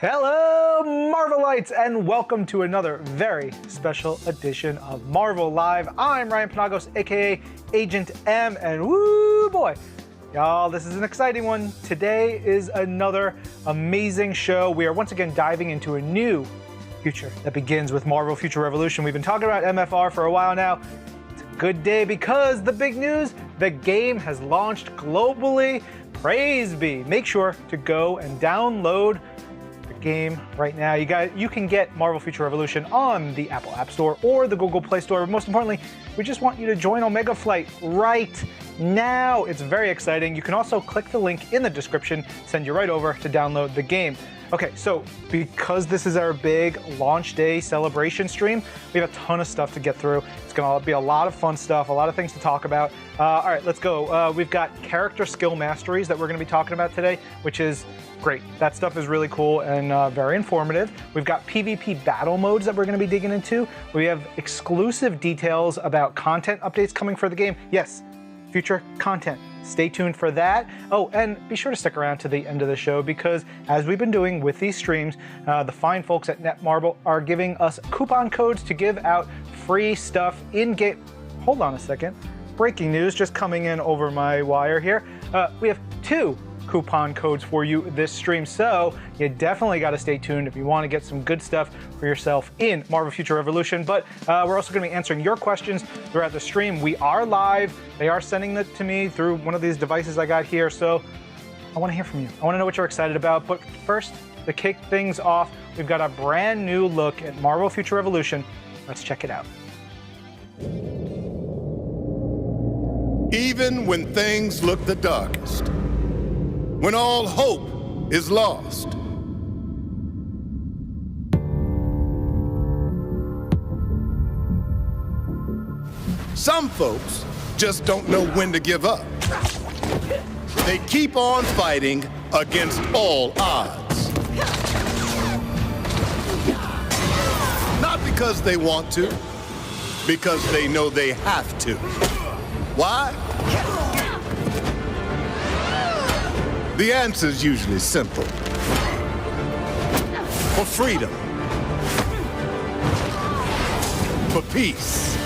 Hello, Marvelites, and welcome to another very special edition of Marvel Live. I'm Ryan Panagos, aka Agent M, and woo boy, y'all, this is an exciting one. Today is another amazing show. We are once again diving into a new future that begins with Marvel Future Revolution. We've been talking about MFR for a while now. It's a good day because the big news, the game has launched globally. Praise be. Make sure to go and download game right now. You can get Marvel Future Revolution on the Apple App Store or the Google Play Store. But most importantly, we just want you to join Omega Flight right now. It's very exciting. You can also click the link in the description, send you right over to download the game. Okay, so because this is our big launch day celebration stream, we have a ton of stuff to get through. It's gonna be a lot of fun stuff, a lot of things to talk about. All right, let's go. We've got character skill masteries that we're gonna be talking about today, which is great. That stuff is really cool and very informative. We've got PvP battle modes that we're gonna be digging into. We have exclusive details about content updates coming for the game. Yes, future content. Stay tuned for that. Oh, and be sure to stick around to the end of the show because as we've been doing with these streams, the fine folks at Netmarble are giving us coupon codes to give out free stuff in-game. Hold on a second. Breaking news just coming in over my wire here. We have 2 coupon codes for you this stream, so you definitely got to stay tuned if you want to get some good stuff for yourself in Marvel Future Revolution. But we're also going to be answering your questions throughout the stream. We are live. They are sending it to me through one of these devices I got here, so I want to hear from you. I want to know what you're excited about. But first, to kick things off, we've got a brand new look at Marvel Future Revolution. Let's check it out. Even when things look the darkest, when all hope is lost, some folks just don't know when to give up. They keep on fighting against all odds. Not because they want to, because they know they have to. Why? The answer's usually simple. For freedom. For peace.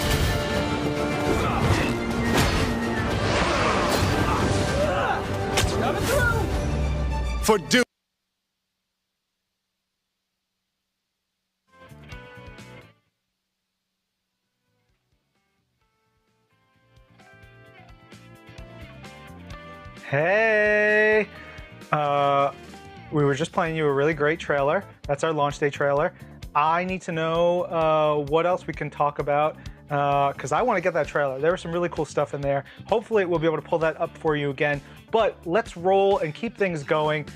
For duty. Hey! We were just playing you a really great trailer. That's our launch day trailer. I need to know what else we can talk about because I want to get that trailer. There was some really cool stuff in there. Hopefully we'll be able to pull that up for you again. But let's roll and keep things going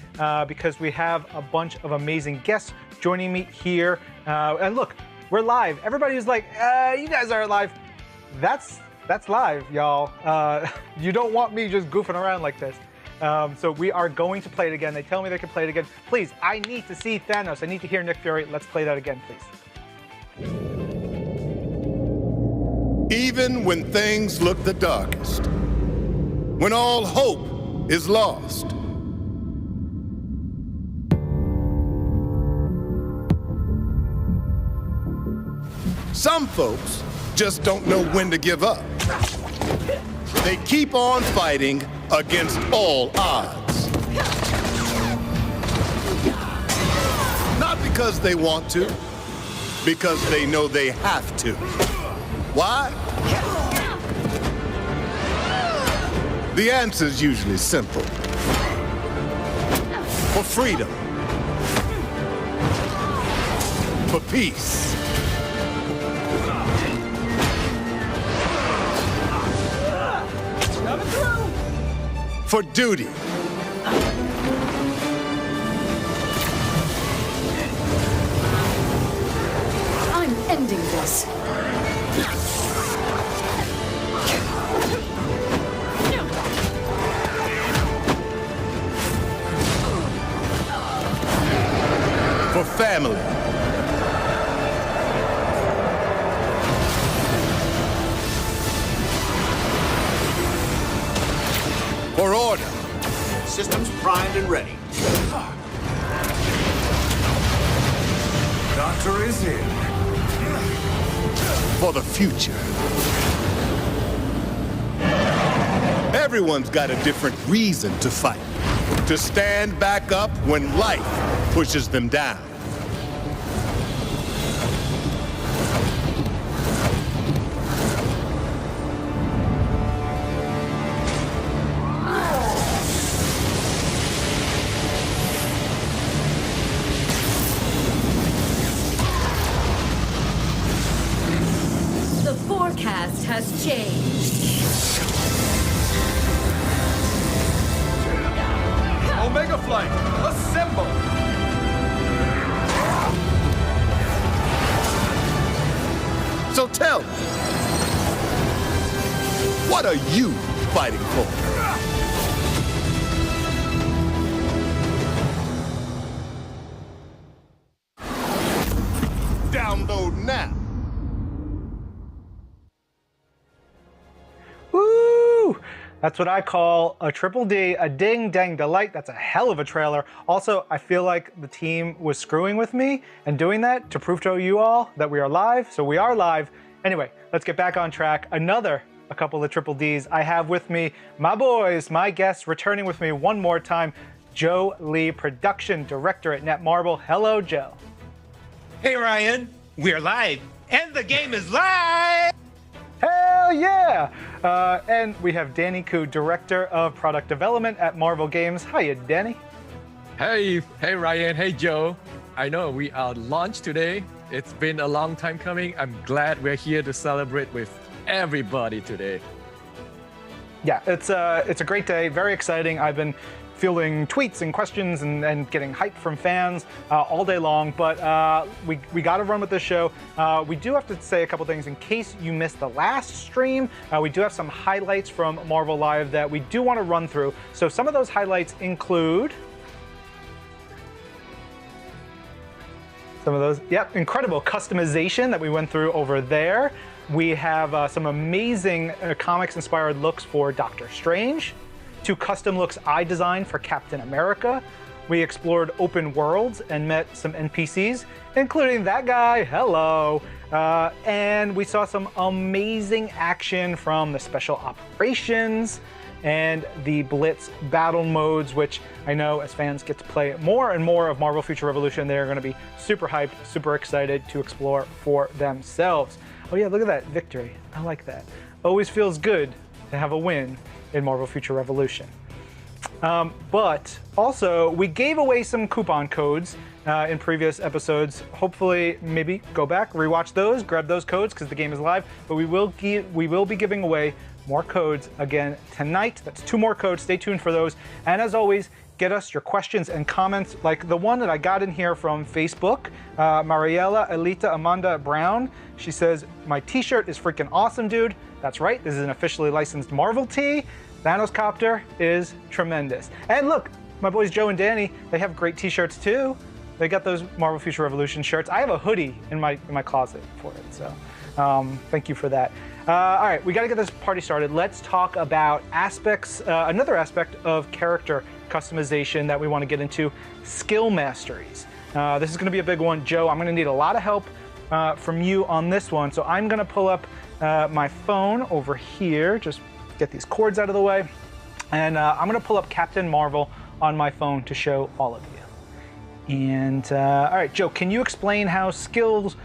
because we have a bunch of amazing guests joining me here. And look, we're live. Everybody's like, you guys are live. That's live, y'all. You don't want me just goofing around like this. So we are going to play it again. They tell me they can play it again. Please, I need to see Thanos. I need to hear Nick Fury. Let's play that again, please. Even when things look the darkest, when all hope is lost, some folks just don't know when to give up. They keep on fighting against all odds. Not because they want to, because they know they have to. Why? The answer's usually simple. For freedom. For peace. For duty. I'm ending this. For family. Systems primed and ready. chapter is in. For the future. Everyone's got a different reason to fight. To stand back up when life pushes them down. The forecast has changed. Omega Flight, assemble! So tell me, what are you fighting for? Download now. Woo! That's what I call a triple D, a ding dang delight. That's a hell of a trailer. Also, I feel like the team was screwing with me and doing that to prove to you all that we are live. So we are live. Anyway, let's get back on track. A couple of triple Ds. I have with me my boys, my guests, returning with me one more time, Joe Lee, production director at Netmarble. Hello, Joe. Hey Ryan, we're live, and the game is live! Hell yeah! And we have Danny Koo, Director of Product Development at Marvel Games. Hiya, Danny. Hey Ryan, hey Joe. I know we are launched today. It's been a long time coming. I'm glad we're here to celebrate with everybody today. Yeah, it's a great day, very exciting. I've been fielding tweets and questions and getting hyped from fans all day long, but we got to run with this show. We do have to say a couple things in case you missed the last stream. We do have some highlights from Marvel Live that we do want to run through. So some of those highlights include incredible customization that we went through over there. We have some amazing comics-inspired looks for Doctor Strange. 2 custom looks I designed for Captain America. We explored open worlds and met some NPCs, including that guy, hello. And we saw some amazing action from the special operations and the Blitz battle modes, which I know as fans get to play more and more of Marvel Future Revolution, they're gonna be super hyped, super excited to explore for themselves. Oh yeah, look at that victory. I like that. Always feels good to have a win in Marvel Future Revolution. But also, we gave away some coupon codes in previous episodes. Hopefully, maybe go back, rewatch those, grab those codes because the game is live. But we will be giving away more codes again tonight. That's 2 more codes. Stay tuned for those. And as always, get us your questions and comments, like the one that I got in here from Facebook. Mariela Elita Amanda Brown. She says, my t-shirt is freaking awesome, dude. That's right, this is an officially licensed Marvel tee. Thanos Copter is tremendous. And look, my boys Joe and Danny, they have great t-shirts too. They got those Marvel Future Revolution shirts. I have a hoodie in my closet for it, so thank you for that. All right, we gotta get this party started. Let's talk about aspects, another aspect of character customization that we wanna get into, skill masteries. This is gonna be a big one. Joe, I'm gonna need a lot of help from you on this one. So I'm gonna pull up my phone over here, just get these cords out of the way. And I'm gonna pull up Captain Marvel on my phone to show all of you. And all right, Joe, can you explain how skills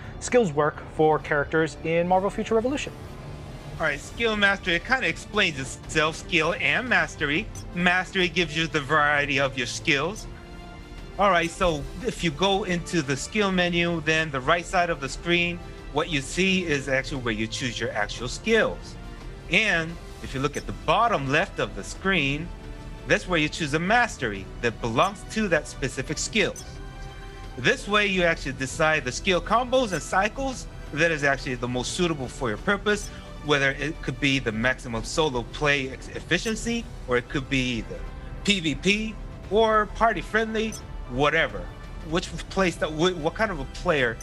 work for characters in Marvel Future Revolution? All right, skill mastery, it kind of explains itself, skill and mastery. Mastery gives you the variety of your skills. All right, so if you go into the skill menu, then the right side of the screen, what you see is actually where you choose your actual skills. And if you look at the bottom left of the screen, that's where you choose a mastery that belongs to that specific skill. This way you actually decide the skill combos and cycles that is actually the most suitable for your purpose, whether it could be the maximum solo play efficiency, or it could be the PvP, or party friendly, whatever. What kind of a player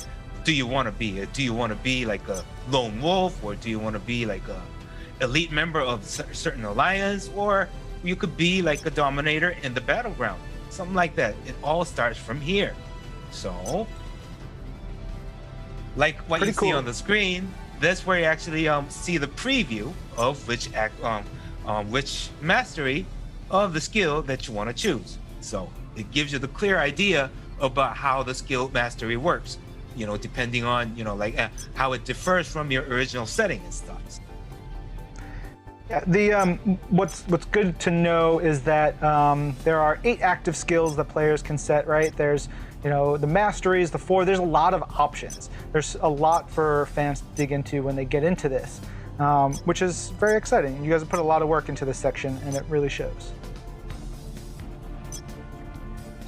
do you want to be? Do you want to be like a lone wolf, or do you want to be like a elite member of a certain alliance, or you could be like a dominator in the battleground, something like that. It all starts from here. So Like what Pretty you see cool. on the screen, that's where you actually see the preview of which mastery of the skill that you want to choose. So it gives you the clear idea about how the skill mastery works, depending on, how it differs from your original setting and stuff. Yeah, what's good to know is that there are 8 active skills that players can set, right? There's the masteries, the 4. There's a lot of options. There's a lot for fans to dig into when they get into this, which is very exciting. You guys have put a lot of work into this section, and it really shows.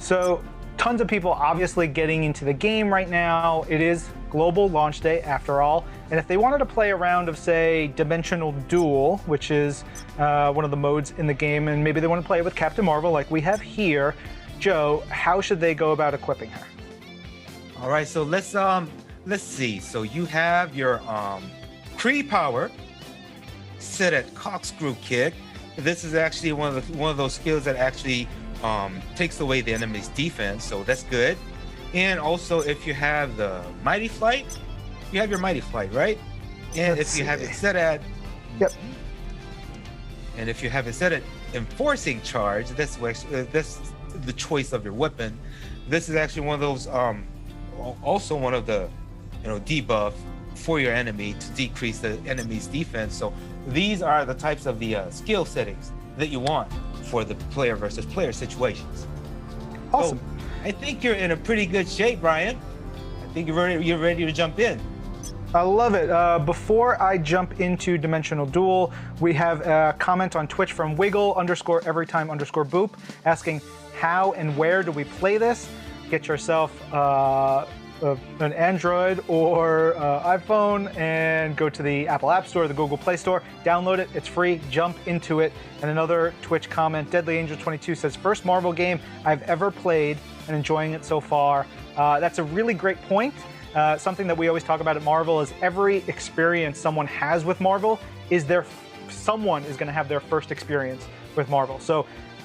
So tons of people obviously getting into the game right now. It is global launch day after all. And if they wanted to play a round of, say, Dimensional Duel, which is one of the modes in the game, and maybe they want to play with Captain Marvel like we have here, Joe, how should they go about equipping her? All right, so let's see. So you have your Kree power set at corkscrew kick. This is actually one of those skills that actually takes away the enemy's defense, so that's good. And also, if you have the Mighty Flight, you have your Mighty Flight, right? And if you have it set at, Yep. And if you have it set at Enforcing Charge, that's the choice of your weapon. This is actually one of those, also one of the, debuff for your enemy to decrease the enemy's defense. So these are the types of the skill settings that you want for the player versus player situations. Awesome. So, I think you're in a pretty good shape, Brian. I think you're ready to jump in. I love it. Before I jump into Dimensional Duel, we have a comment on Twitch from Wiggle_everytime_boop asking how and where do we play this? Get yourself an Android or iPhone and go to the Apple App Store or the Google Play Store. Download it. It's free. Jump into it. And another Twitch comment, Deadly Angel 22 says, first Marvel game I've ever played and enjoying it so far. That's a really great point. Something that we always talk about at Marvel is every experience someone has with Marvel is someone is going to have their first experience with Marvel. So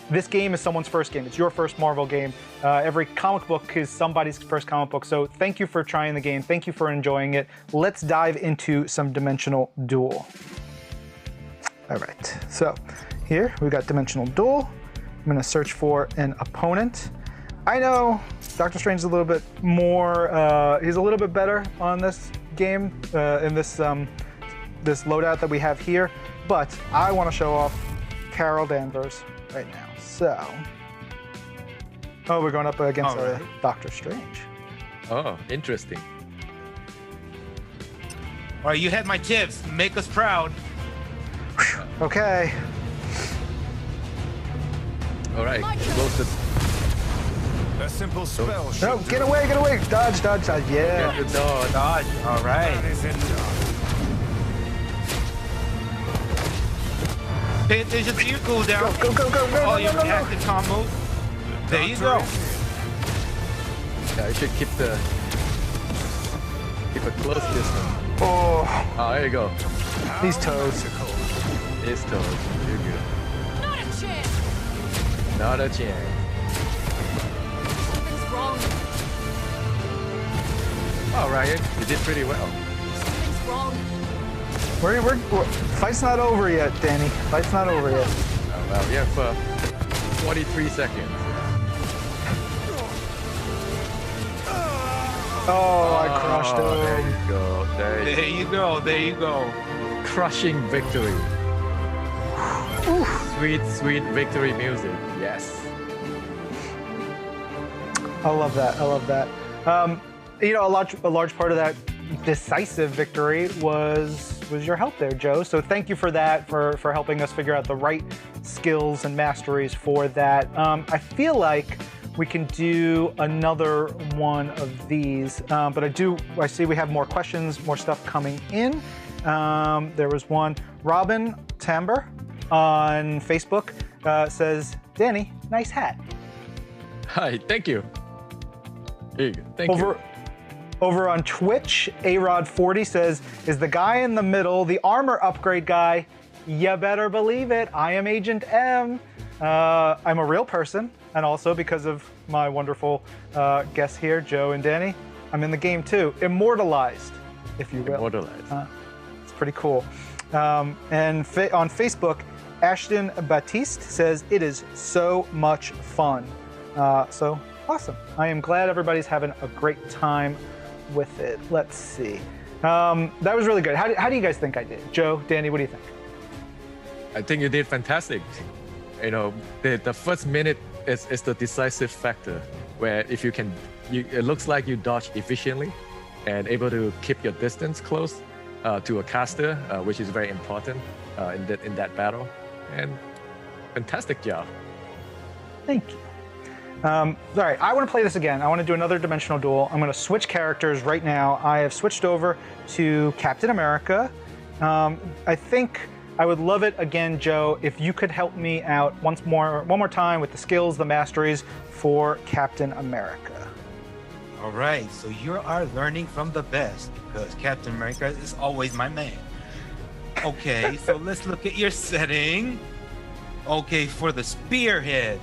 this game is someone's first game. It's your first Marvel game. Every comic book is somebody's first comic book. So thank you for trying the game. Thank you for enjoying it. Let's dive into some Dimensional Duel. All right, so here we got Dimensional Duel. I'm going to search for an opponent. I know Doctor Strange is a little bit more, he's a little bit better on this game, in this loadout that we have here, but I want to show off Carol Danvers right now. So, we're going up against right. Doctor Strange. Oh, interesting. All right, you had my tips. Make us proud. Okay. All right, close to A simple spell should No, do get away, get away. Dodge, dodge, dodge. Yeah. the door. Dodge. All That right. is enough. Pay attention to your cooldown. Go, go, go, go, All go, your go, go. active combos. There you go. Yeah, I should keep a close distance. Oh, Oh, there you go. these toes. It's toes. You're good. Not a chance. Not a chance. Something's wrong. Oh, Ryan, you did pretty well. Something's wrong. We're fight's not over yet, Danny. Fight's not over yet. Oh, well, we have 43 seconds. Oh, I crushed Oh, there him. you go. There you go. There you go. Crushing victory. Sweet, sweet victory music. Yes. I love that. I love that. A large part of that decisive victory was your help there, Joe. So thank you for that, for helping us figure out the right skills and masteries for that. I feel like we can do another one of these, but I see we have more questions, more stuff coming in. There was one. Robin Tamber on Facebook says, Danny, nice hat. Hi, thank you. Here you go. Thank you. Over on Twitch, ARod40 says, is the guy in the middle the armor upgrade guy? You better believe it. I am Agent M. I'm a real person, and also because of my wonderful guests here, Joe and Danny, I'm in the game too. Immortalized, if you will. Immortalized. It's pretty cool. And on Facebook, Ashton Batiste says it is so much fun. So awesome. I am glad everybody's having a great time with it. Let's see. That was really good. How do you guys think I did? Joe, Danny, what do you think? I think you did fantastic. You know, the first minute is the decisive factor, where if you can, it looks like you dodge efficiently and able to keep your distance close to a caster, which is very important in that battle. And fantastic job. Thank you. All right, I want to play this again. I want to do another dimensional duel. I'm going to switch characters right now. I have switched over to Captain America. I think I would love it again, Joe, if you could help me out one more time with the skills, the masteries for Captain America. All right, so you are learning from the best because Captain America is always my man. Okay, so let's look at your setting. Okay, for the spearhead,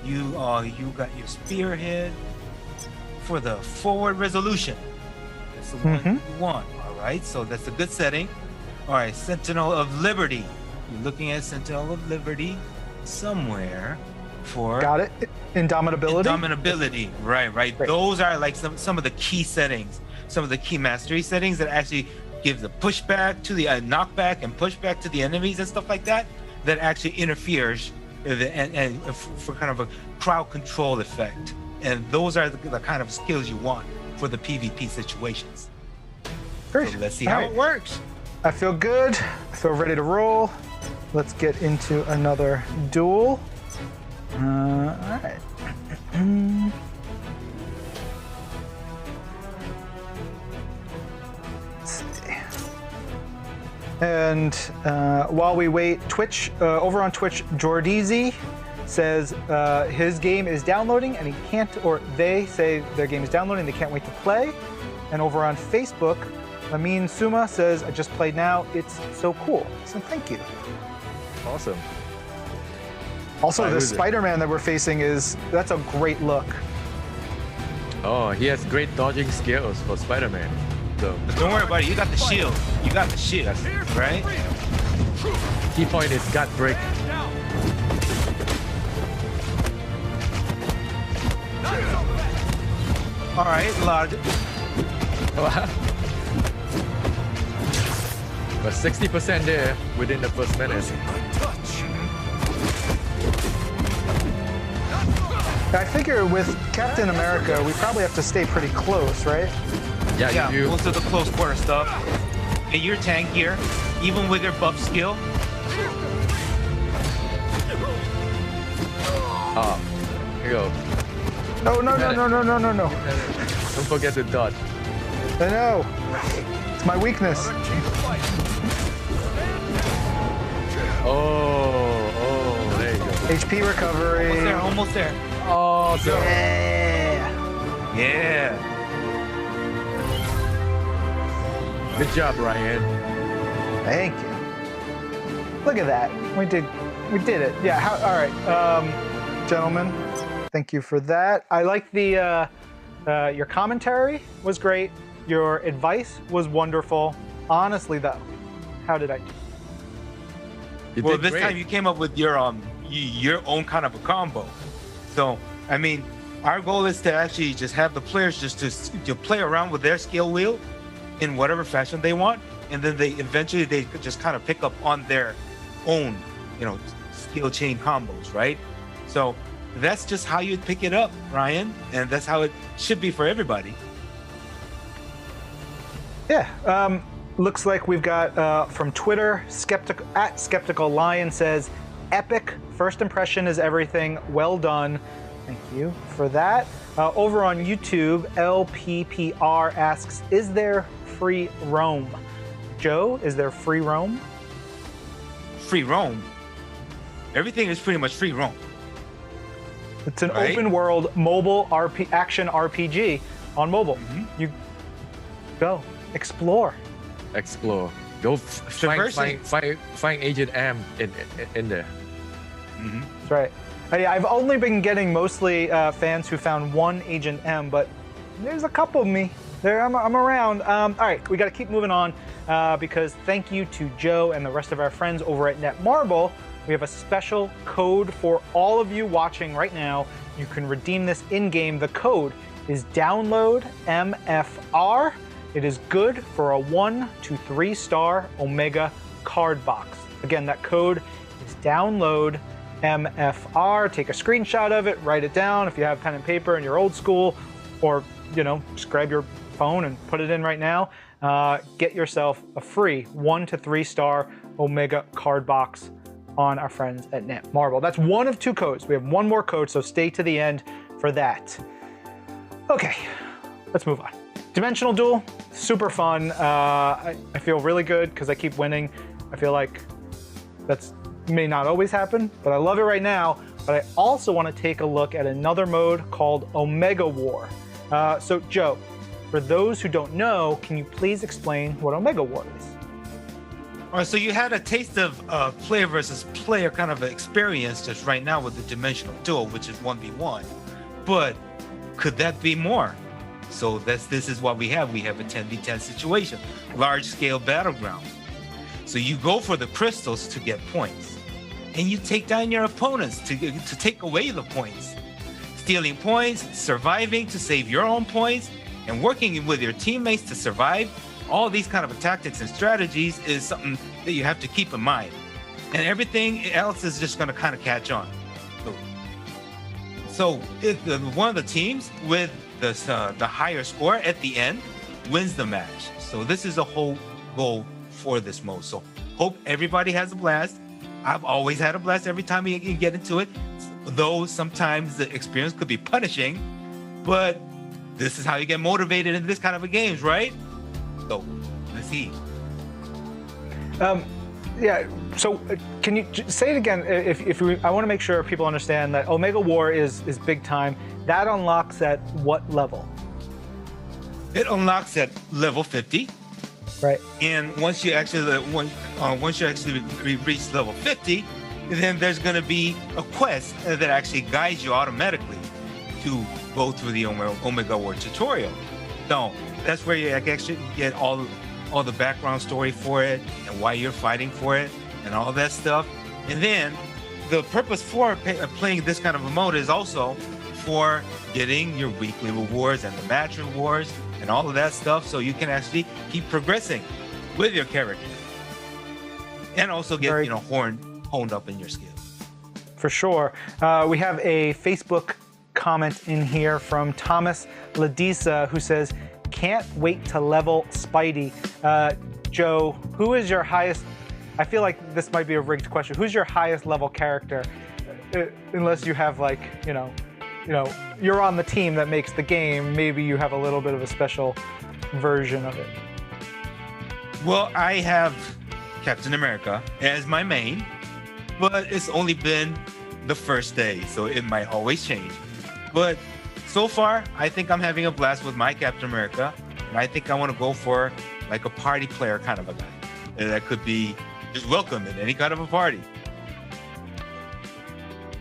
you got your spearhead for the forward resolution. That's the one you want. All right, so that's a good setting. All right, Sentinel of Liberty. You're looking at Sentinel of Liberty somewhere for... Got it. Indomitability? Indomitability, right. Great. Those are like some of the key settings, some of the key mastery settings that actually give the pushback to the knockback and pushback to the enemies and stuff like that, that actually interferes and for kind of a crowd control effect. And those are the kind of skills you want for the PvP situations. Great. So let's see how it works. I feel good. I feel ready to roll. Let's get into another duel. All right. Let's see. And while we wait, Twitch, over on Twitch, Jordizi says his game is downloading and he can't, or they say their game is downloading, they can't wait to play. And over on Facebook, Amin Suma says, I just played now, it's so cool. So thank you. Awesome. Also, the Spider-Man that we're facing that's a great look. Oh, he has great dodging skills for Spider-Man. So But don't worry about it, you got the shield. You got the shield, right? key point is gut break. All right, Lord. But 60% there within the first minute. I figure with Captain America, we probably have to stay pretty close, right? Yeah, you do. most of the close quarter stuff. And you're tankier, even with your buff skill. Oh, here you go. Oh, no. Don't forget to dodge. I know. It's my weakness. Oh, there you go. HP recovery. Almost there. Oh, so Yeah. Yeah. good job, Ryan. Thank you. Look at that. We did it. Yeah. All right, gentlemen. Thank you for that. I like the your commentary was great. Your advice was wonderful. Honestly, though, how did I do? You Well, did this great. time you came up with your own kind of a combo. So, I mean, our goal is to actually just have the players just to play around with their skill wheel in whatever fashion they want, and then they could just kind of pick up on their own, skill chain combos, right? So that's just how you pick it up, Ryan, and that's how it should be for everybody. Yeah. Looks like we've got from Twitter, Skeptical Lion says, epic. First impression is everything. Well done. Thank you for that. Over on YouTube, LPPR asks, is there free roam? Joe, is there free roam? Free roam. Everything is pretty much free roam. It's an Right. open world mobile action RPG on mobile. You go explore. Explore. Go find Agent M in there. That's right. I've only been getting mostly fans who found one Agent M, but there's a couple of me. There, I'm around. All right, we got to keep moving on because thank you to Joe and the rest of our friends over at Netmarble. We have a special code for all of you watching right now. You can redeem this in-game. The code is download MFR. It is good for a 1 to 3 star Omega card box. Again, that code is download MFR. Take a screenshot of it, write it down if you have pen and paper and you're old school, or just grab your phone and put it in right now. Get yourself a free 1 to 3 star Omega card box on our friends at Netmarble. That's one of 2 codes. We have one more code, so stay to the end for that. Okay, let's move on. Dimensional Duel, super fun. I feel really good because I keep winning. I feel like that's may not always happen, but I love it right now. But I also want to take a look at another mode called Omega War. So Joe, for those who don't know, can you please explain what Omega War is? All right, so you had a taste of player versus player kind of experience just right now with the Dimensional Duel, which is 1v1. But could that be more? So this is what we have. We have a 10v10 situation, large-scale battleground. So you go for the crystals to get points, and you take down your opponents to take away the points. Stealing points, surviving to save your own points, and working with your teammates to survive. All these kind of tactics and strategies is something that you have to keep in mind. And everything else is just going to kind of catch on. So one of the teams with the higher score at the end wins the match. So this is the whole goal for this mode. So hope everybody has a blast. I've always had a blast every time you get into it, though sometimes the experience could be punishing, but this is how you get motivated in this kind of a games, right? So let's see. Yeah. So can you say it again? I want to make sure people understand that Omega War is big time. That unlocks at what level? It unlocks at level 50. Right. And once you actually reach level 50, then there's going to be a quest that actually guides you automatically to go through the Omega War tutorial. So that's where you actually get all the background story for it and why you're fighting for it and all that stuff. And then the purpose for playing this kind of a mode is also for getting your weekly rewards and the match rewards and all of that stuff, so you can actually keep progressing with your character and also get honed up in your skills. For sure. We have a Facebook comment in here from Thomas Ladisa who says, "Can't wait to level Spidey." Joe, who is your highest? I feel like this might be a rigged question. Who's your highest level character? Unless you have you're on the team that makes the game, maybe you have a little bit of a special version of it. Well, I have Captain America as my main, but it's only been the first day, so it might always change. But so far, I think I'm having a blast with my Captain America, and I think I want to go for like a party player kind of a guy. And that could be just welcome in any kind of a party.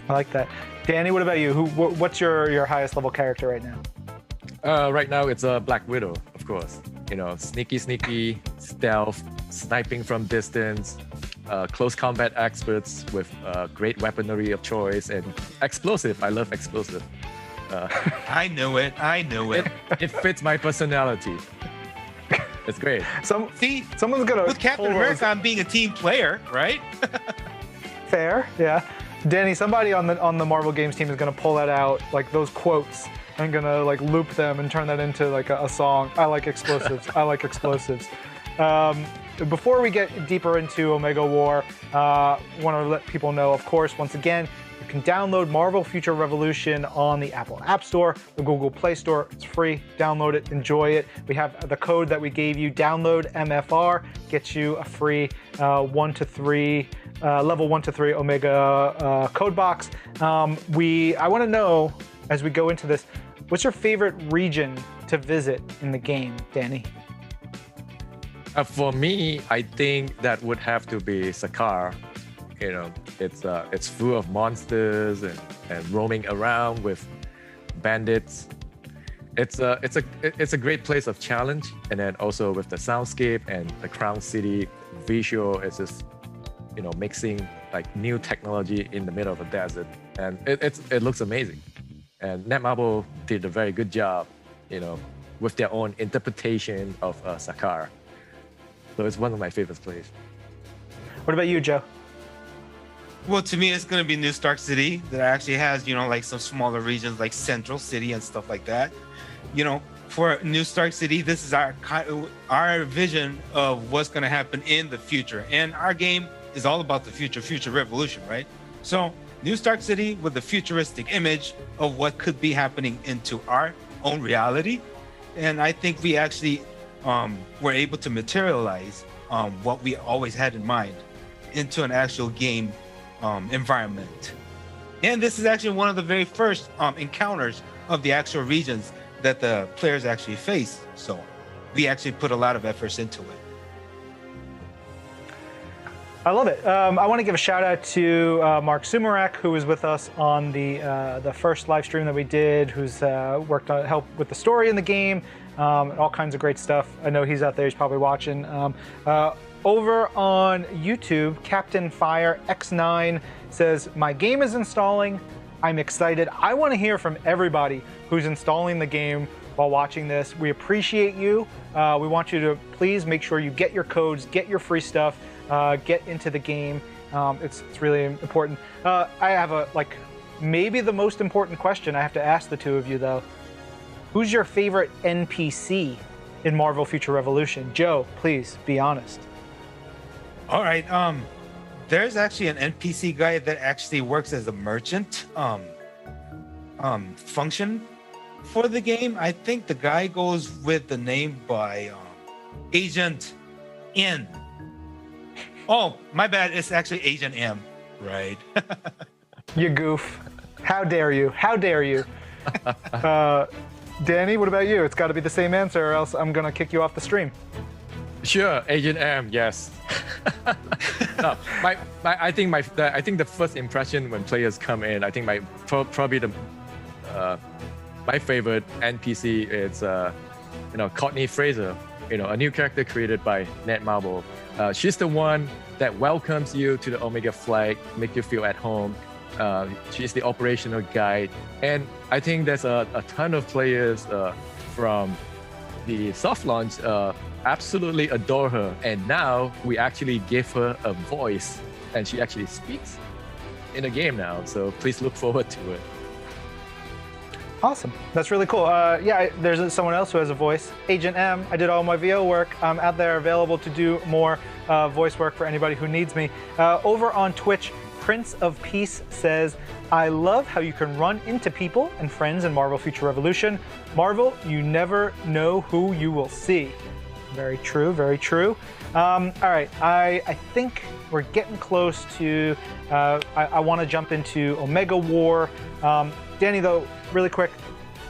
I like that. Danny, what about you? What's your highest level character right now? Right now it's a Black Widow, of course. Sneaky, stealth, sniping from distance, close combat experts with great weaponry of choice, and explosive. I love explosive. I knew it. It fits my personality. It's great. Someone's gonna. With Captain America, I'm being a team player, right? Fair, yeah. Danny, somebody on the Marvel Games team is gonna pull that out, like those quotes, and gonna loop them and turn that into a song. I like explosives. I like explosives. Before we get deeper into Omega War, want to let people know, of course, once again, you can download Marvel Future Revolution on the Apple App Store, the Google Play Store. It's free. Download it, enjoy it. We have the code that we gave you, download MFR, gets you a free level 1 to 3 Omega code box. I want to know, as we go into this, what's your favorite region to visit in the game, Danny? For me, I think that would have to be Sakaar. It's full of monsters and roaming around with bandits. it's a great place of challenge, and then also with the soundscape and the Crown City visual, it's just mixing like new technology in the middle of a desert, and it looks amazing. And Netmarble did a very good job, with their own interpretation of Sakar. So it's one of my favorite places. What about you, Joe? Well, to me, it's going to be New Stark City that actually has, like some smaller regions like Central City and stuff like that. For New Stark City, this is our vision of what's going to happen in the future. And our game is all about the future revolution, right? So New Stark City with the futuristic image of what could be happening into our own reality. And I think we actually were able to materialize what we always had in mind into an actual game environment. And this is actually one of the very first encounters of the actual regions that the players actually face. So we actually put a lot of efforts into it. I love it. I want to give a shout out to Mark Sumarak, who was with us on the first live stream that we did, who's helped with the story in the game, and all kinds of great stuff. I know he's out there, he's probably watching. Over on YouTube, Captain Fire X9 says, my game is installing. I'm excited. I want to hear from everybody who's installing the game while watching this. We appreciate you. We want you to please make sure you get your codes, get your free stuff, get into the game. It's really important. I have maybe the most important question I have to ask the two of you though. Who's your favorite NPC in Marvel Future Revolution? Joe, please be honest. All right. There's actually an NPC guy that actually works as a merchant function for the game. I think the guy goes with the name by Agent N. Oh, my bad. It's actually Agent M. Right. You goof. How dare you? How dare you? Danny, what about you? It's got to be the same answer or else I'm going to kick you off the stream. Sure, Agent M, yes. No, I think the first impression when players come in, I think probably my favorite NPC is Courtney Fraser, a new character created by Netmarble. She's the one that welcomes you to the Omega flag, make you feel at home. She's the operational guide, and I think there's a ton of players from the soft launch absolutely adore her, and now we actually give her a voice and she actually speaks in the game now, so please look forward to it. Awesome. That's really cool. Yeah, there's someone else who has a voice. Agent M. I did all my VO work. I'm out there available to do more voice work for anybody who needs me. Over on Twitch, Prince of Peace says, I love how you can run into people and friends in Marvel Future Revolution. Marvel, you never know who you will see. Very true, very true. All right, I think we're getting close to, I want to jump into Omega War. Danny, though, really quick,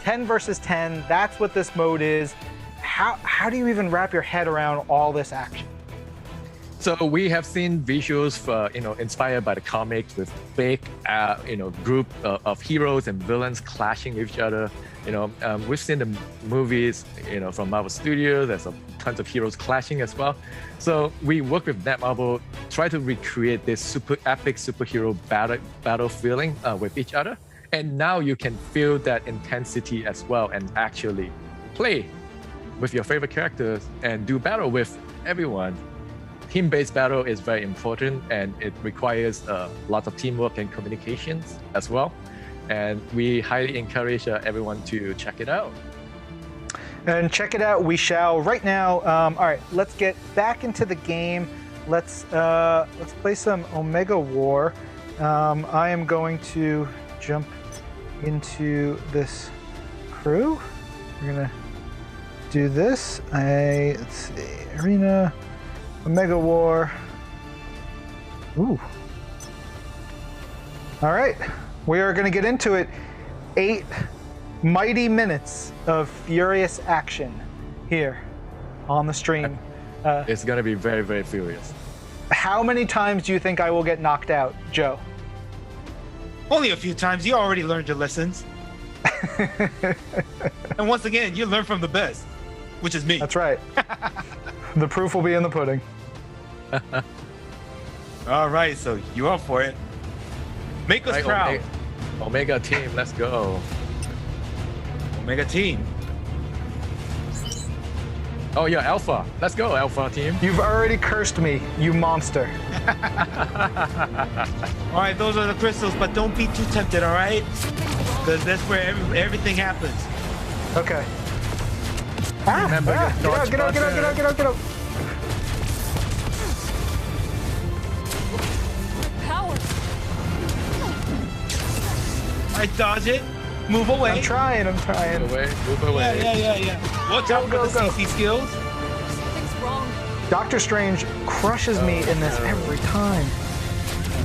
10 versus 10, that's what this mode is. How do you even wrap your head around all this action? So we have seen visuals for, inspired by the comics with big, group of heroes and villains clashing with each other. We've seen the movies, from Marvel Studios. There's tons of heroes clashing as well. So we work with Netmarble, try to recreate this super epic superhero battle feeling with each other. And now you can feel that intensity as well and actually play with your favorite characters and do battle with everyone. Team-based battle is very important, and it requires lots of teamwork and communications as well. And we highly encourage everyone to check it out. And check it out, we shall right now. All right, let's get back into the game. Let's play some Omega War. I am going to jump into this crew. We're gonna do this. Let's see, arena, Omega War. Ooh. All right, we are gonna get into it. 8 mighty minutes of furious action here on the stream. It's gonna be very, very furious. How many times do you think I will get knocked out, Joe? Only a few times. You already learned your lessons. And once again, you learn from the best, which is me. That's right. The proof will be in the pudding. All right, so you up for it? Make us Right, proud. Omega team, let's go. Omega team. Oh yeah, Alpha. Let's go, Alpha team. You've already cursed me, you monster. All right, those are the crystals, but don't be too tempted, all right? Because that's where everything happens. Okay. Ah, Remember your get out, dodge get out, get out, get out, get out, get out. Power. I dodge it. Move away. I'm trying. Move away, move away. Yeah. Watch out for go, the go. CC skills. Something's wrong. Doctor Strange crushes me in this every time.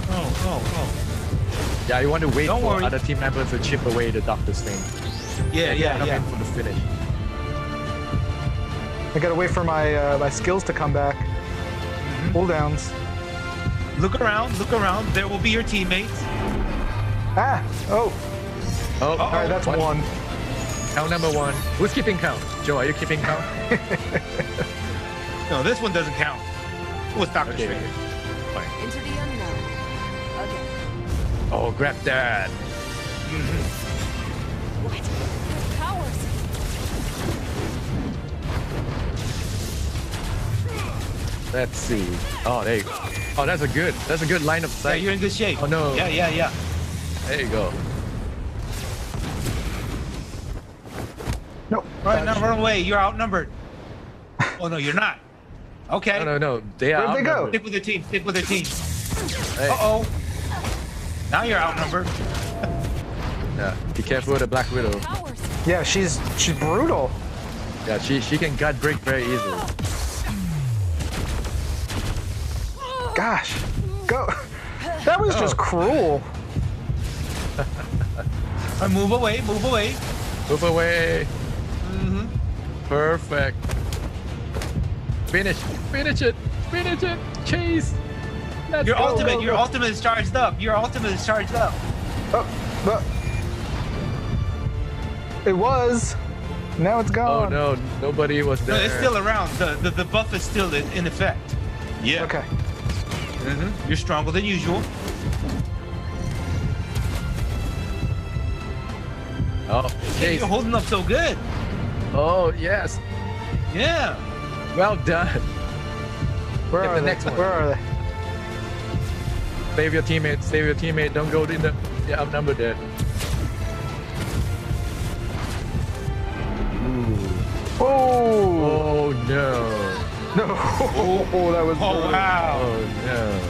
Oh. Yeah, you want to wait Don't for worry. other team members to chip away the Doctor Strange. Yeah. Come in for the finish. I gotta wait for my my skills to come back. Pull downs. Look around. There will be your teammates. Ah! Oh! Oh, All right, that's one. Count number 1. Who's keeping count? Joe, are you keeping count? No, this one doesn't count. It was Doctor Okay. Strange. Fine. Into the unknown. Again. Oh, grab that. What? Powers. Let's see. Oh, there you go. Oh, that's a good line of Yeah, sight. you're in good shape. Oh, no. Yeah. There you go. No. All right, now run away. You're outnumbered. Oh no, you're not. Okay. No. They are Where'd they go? outnumbered. Stick with their team. Hey, Uh-oh. Now you're outnumbered. yeah, be careful with the Black Widow. Powers. Yeah, she's brutal. Yeah, she can gut break very easily. Gosh, go. That was just cruel. Move away. Move away. Perfect. Finish it. Chase. Let's Your go. ultimate is charged up. Oh, it was. Now it's Oh gone. no, nobody was No, there. it's still around. The buff is still in effect. Yeah. Okay. You're stronger than usual. Oh, Hey, Chase. you're holding up so good. Oh yes. Yeah. Well done. Where Get are the they? next one. Where are they? Save your teammate. Don't go in the outnumbered there. Oh! Oh no. No! Oh, that was. Oh brutal. wow. Oh no.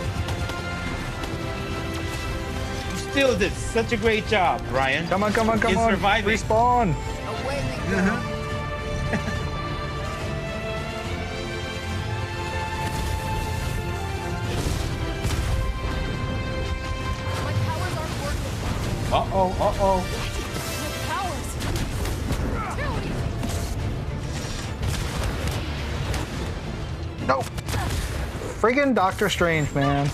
You still did such a great job, Ryan. Come on! In surviving. Respawn! Away we go. My powers aren't working. Uh-oh. Powers. No! Friggin' Doctor Strange, man. Take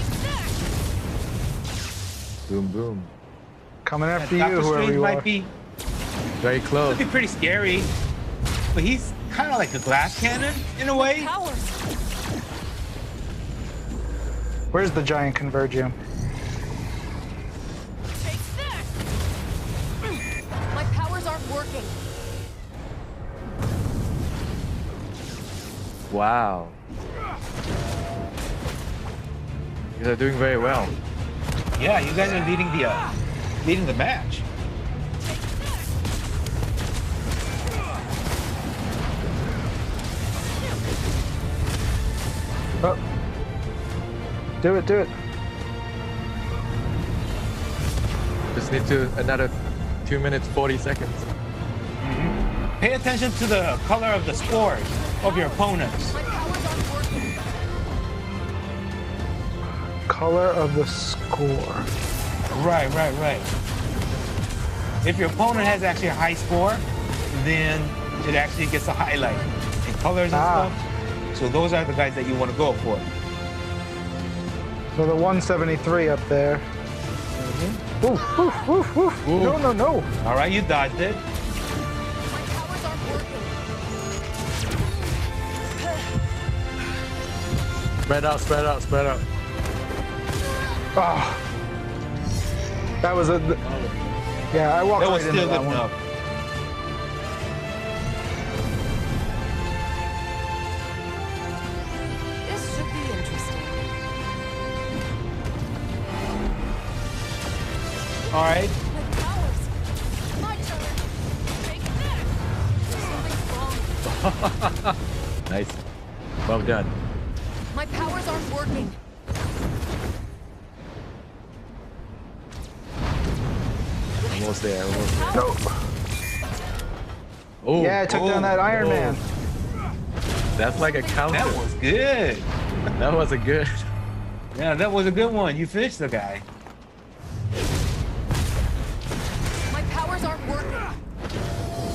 that. Boom boom. Coming after you, Doctor whoever Strange you are. might be Very close. could be pretty scary, but he's kind of like a glass cannon in a way. Powers. Where's the giant convergium? Take that. My powers aren't working. Wow. You guys are doing very well. Yeah, you guys are leading the match. Oh. Do it. Just need to another 2 minutes 40 seconds. Pay attention to the color of the spores of your opponents. My powers aren't working. Color of the score. Right. If your opponent has actually a high score, then it actually gets a highlight in colors and stuff. So those are the guys that you want to go for. So the 173 up there. Oof, oof, oof, oof. No, no, no. All right, you dodged it. My powers aren't working. Spread out, spread out, spread out. Oh. That was a. Yeah, I walked That was right into still that good one. enough. This should be interesting. All right. My powers. My turn. Take that. Something's wrong. Nice. Well done. My powers aren't working. Almost there, almost there. No. Oh, Yeah, I took down that Iron Man. That's like a counter. That was good. That was a good. Yeah, that was a good one. You finished the guy. My powers aren't working.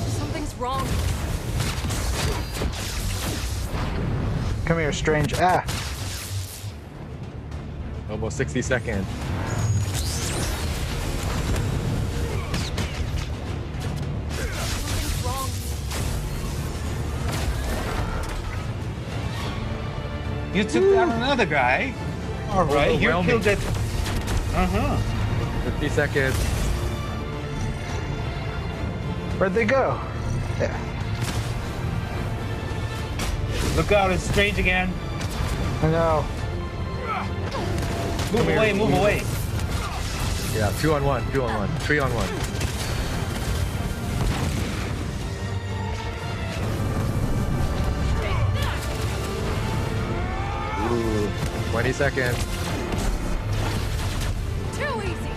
Something's wrong. Come here, strange. Ah. Almost 60 seconds. Something's wrong. You took down another guy. All right, you Overwhelming. killed it. Uh-huh. 50 seconds. Where'd they go? Yeah. Look out, it's strange again. I know. Move away, move away. Yeah, 2 on 1, 2 on 1, 3 on 1. Ooh, 20 seconds. Too easy.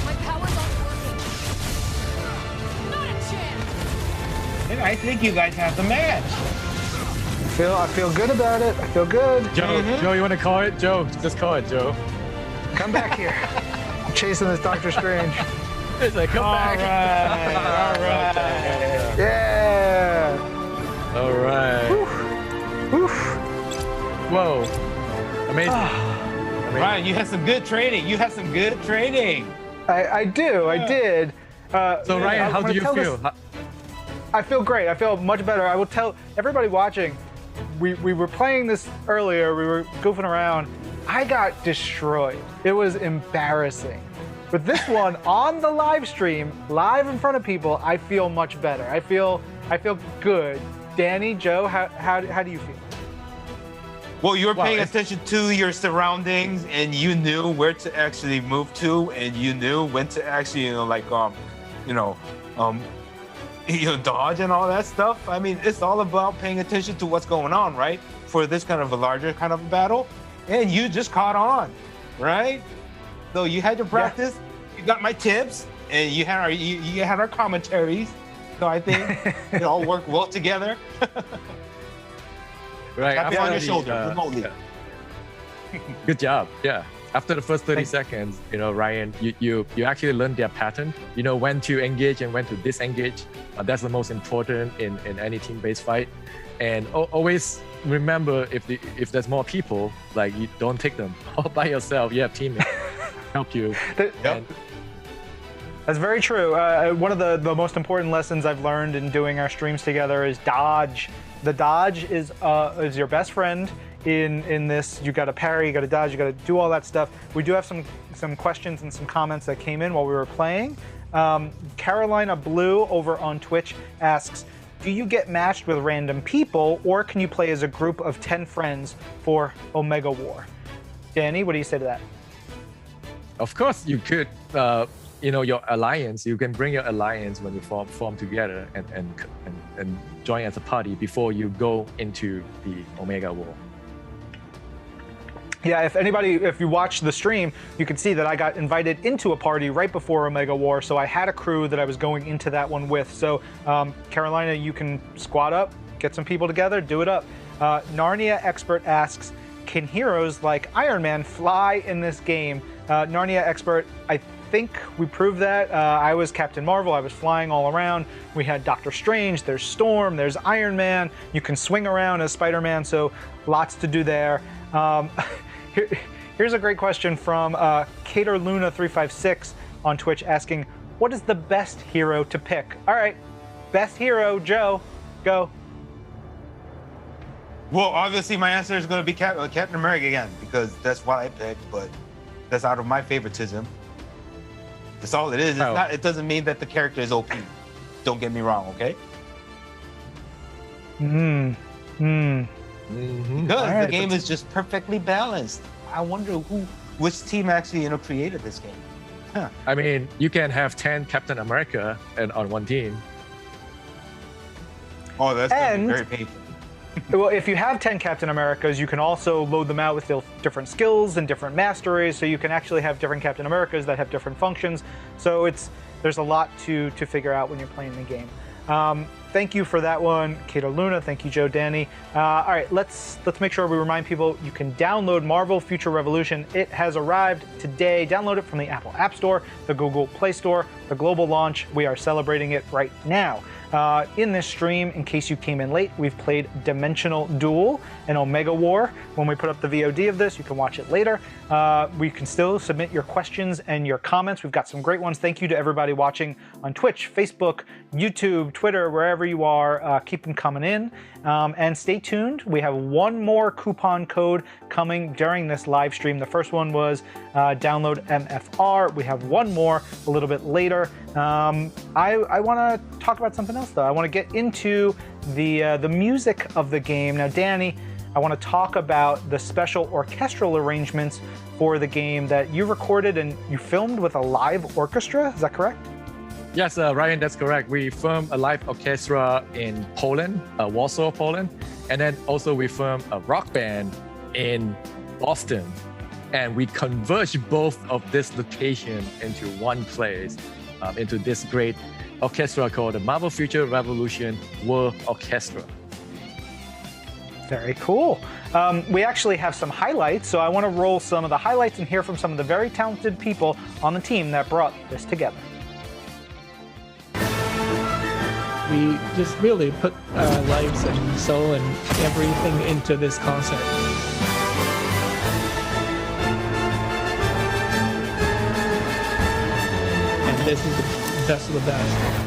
My powers aren't working. Not a chance. And I think you guys have the match. I feel good about it. I feel good. Joe, Joe, you want to call it? Joe, just call it, Joe. Come back here. I'm chasing this Doctor Strange. It's like, come All back. right. Yeah. All right. Oof. Whoa. Amazing. Amazing. Ryan, you had some good training. You had some good training. I do. I did. So Ryan, I'm how do gonna you tell feel? this- I feel great. I feel much better. I will tell everybody watching, we were playing this earlier. We were goofing around. I got destroyed. It was embarrassing. But this one on the live stream, live in front of people, I feel much better. I feel good. Danny, Joe, how do you feel? Well, you were Wow, paying it's- attention to your surroundings, and you knew where to actually move to, and you knew when to actually, dodge and all that stuff. I mean, it's all about paying attention to what's going on, right? For this kind of a larger kind of battle, and you just caught on, right? So you had your practice, you got my tips, and you had our commentaries. So I think it all worked well together. Right. Tap it on your after the, shoulder remotely. Good job. Yeah. After the first 30 seconds, Ryan, you actually learned their pattern. You know when to engage and when to disengage. That's the most important in any team-based fight. And always remember, if there's more people, like, you don't take them all by yourself. You have teammates help you. And That's very true. One of the most important lessons I've learned in doing our streams together is dodge. The dodge is your best friend in this. You got to parry, you got to dodge, you got to do all that stuff. We do have some questions and some comments that came in while we were playing. Carolina Blue over on Twitch asks, do you get matched with random people, or can you play as a group of 10 friends for Omega War? Danny, what do you say to that? of course, you could. Your alliance. You can bring your alliance when you form together and join as a party before you go into the Omega War. Yeah, if you watch the stream, you can see that I got invited into a party right before Omega War, so I had a crew that I was going into that one with. So, Carolina, you can squad up, get some people together, do it up. Narnia Expert asks, can heroes like Iron Man fly in this game? Narnia Expert, I think we proved that. I was Captain Marvel. I was flying all around. We had Doctor Strange. There's Storm. There's Iron Man. You can swing around as Spider-Man, so lots to do there. Here's a great question from CaterLuna356 on Twitch asking, what is the best hero to pick? All right, best hero, Joe, go. Well, obviously my answer is going to be Captain America again, because that's what I picked, but that's out of my favoritism. That's all it is. It's not, it doesn't mean that the character is OP. Don't get me wrong, okay? Because the game is just perfectly balanced. I wonder which team actually created this game. Huh. I mean, you can have 10 Captain America on one team. Oh, that's going to be very painful. Well, if you have 10 Captain Americas, you can also load them out with different skills and different masteries, so you can actually have different Captain Americas that have different functions. So there's a lot to figure out when you're playing the game. Thank you for that one, Kato Luna. Thank you, Joe Danny. All right, let's make sure we remind people you can download Marvel Future Revolution. It has arrived today. Download it from the Apple App Store, the Google Play Store, the global launch. We are celebrating it right now. In this stream, in case you came in late, we've played Dimensional Duel and Omega War. When we put up the VOD of this, you can watch it later. We can still submit your questions and your comments. We've got some great ones. Thank you to everybody watching on Twitch, Facebook, YouTube, Twitter, wherever you are. Keep them coming in. And stay tuned. We have one more coupon code coming during this live stream. The first one was download MFR. We have one more a little bit later. I want to talk about something else, though. I want to get into the music of the game. Now, Danny, I want to talk about the special orchestral arrangements for the game that you recorded and you filmed with a live orchestra. Is that correct? Yes, Ryan, that's correct. We filmed a live orchestra in Poland, Warsaw, Poland. And then also we filmed a rock band in Boston. And we converged both of this location into one place, into this great orchestra called the Marvel Future Revolution World Orchestra. Very cool. We actually have some highlights, so I want to roll some of the highlights and hear from some of the very talented people on the team that brought this together. We just really put our lives and soul and everything into this concert. And this is the best of the best.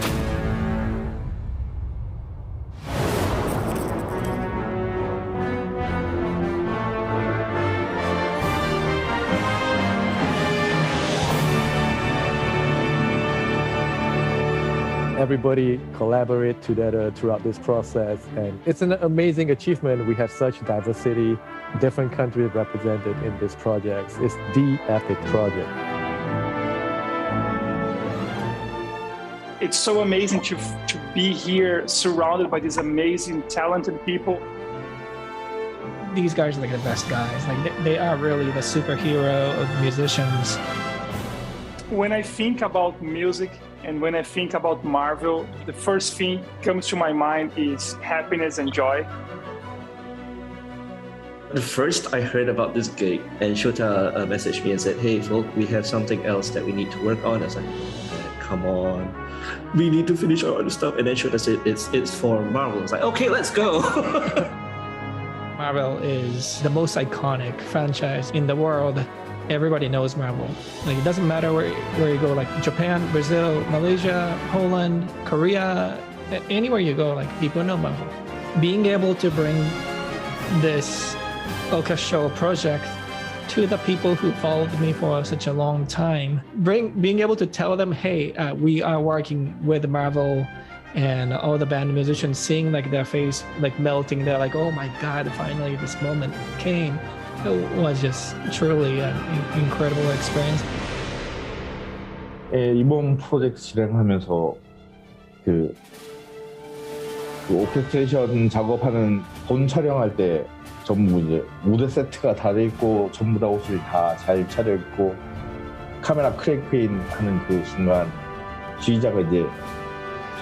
Everybody collaborate together throughout this process, and it's an amazing achievement. We have such diversity, different countries represented in this project. It's the epic project. It's so amazing to be here surrounded by these amazing, talented people. These guys are like the best guys. Like they are really the superhero of musicians. When I think about music, and when I think about Marvel, the first thing comes to my mind is happiness and joy. At first, I heard about this gig, and Shota messaged me and said, "Hey, folk, we have something else that we need to work on." I was like, "Come on, we need to finish our other stuff." And then Shota said, "It's for Marvel." I was like, "Okay, let's go." Marvel is the most iconic franchise in the world. Everybody knows Marvel. Like it doesn't matter where you go, like Japan, Brazil, Malaysia, Poland, Korea, anywhere you go, like people know Marvel. Being able to bring this orchestral project to the people who followed me for such a long time, being able to tell them, hey, we are working with Marvel, and all the band musicians seeing like their face like melting, they're like, oh my God, finally this moment came. It was just truly an incredible experience. 이번 프로젝트 진행하면서 그 오케스트레이션 작업하는 본 촬영할 때 전부 이제 무대 세트가 다 돼 있고 전부 다 옷을 다 잘 차려 입고 카메라 크랭크인 하는 그 순간 지휘자가 이제